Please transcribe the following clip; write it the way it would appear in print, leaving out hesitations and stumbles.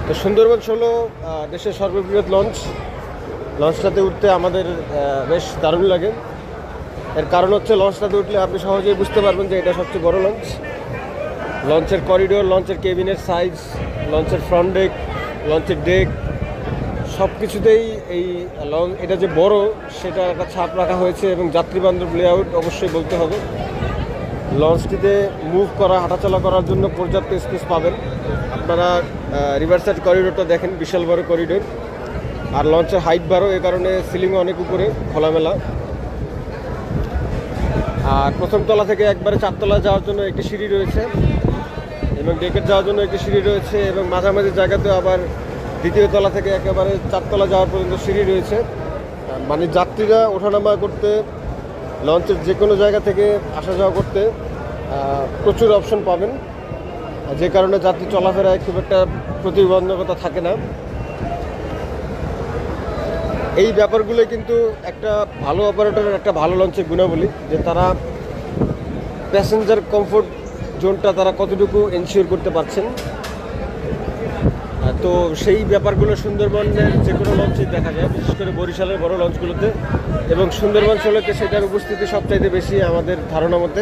তো সুন্দরবন হলো দেশের সর্ববৃহৎ লঞ্চটাতে উঠতে আমাদের বেশ দারুণ লাগে। এর কারণ হচ্ছে লঞ্চটাতে উঠলে আপনি সহজেই বুঝতে পারবেন যে এটা সবচেয়ে বড় লঞ্চের করিডোর, লঞ্চের কেবিনের সাইজ, লঞ্চের ফ্রন্ট ডেক, লঞ্চের ডেক সব কিছুতেই এটা যে বড় সেটা একটা ছাপ রাখা হয়েছে এবং যাত্রীবান্ধব লেআউট অবশ্যই বলতে হবে। লঞ্চটিতে মুভ করা, হাঁটাচলা করার জন্য পর্যাপ্ত স্পেস পাবেন। আপনারা রিভার সাইড করিডোরটা দেখেন, বিশাল বড় করিডোর। আর লঞ্চের হাইট বাড়ো, এ কারণে সিলিংও অনেক উপরে, খোলামেলা। আর প্রথম তলা থেকে একবারে চারতলা যাওয়ার জন্য একটি সিঁড়ি রয়েছে এবং ডেকের যাওয়ার জন্য একটি সিঁড়ি রয়েছে এবং মাঝামাঝি জায়গাতেও আবার দ্বিতীয় তলা থেকে একেবারে চারতলা যাওয়ার পর্যন্ত সিঁড়ি রয়েছে। মানে যাত্রীরা ওঠানামা করতে, লঞ্চের যে কোনো জায়গা থেকে আসা যাওয়া করতে প্রচুর অপশন পাবেন, যে কারণে যাত্রী চলাফেরায় খুব একটা প্রতিবন্ধকতা থাকে না। এই ব্যাপারগুলো কিন্তু একটা ভালো অপারেটরের একটা ভালো লঞ্চের গুণাবলী, যে তারা প্যাসেঞ্জার কমফোর্ট জোনটা তারা কতটুকু এনশিওর করতে পারছেন। তো সেই ব্যাপারগুলো সুন্দরবনের যে কোনো লঞ্চেই দেখা যায়, বিশেষ করে বরিশালের বড় লঞ্চগুলোতে। এবং সুন্দরবন ষোলোতে সেটার উপস্থিতি সবচাইতে বেশি আমাদের ধারণা মতে।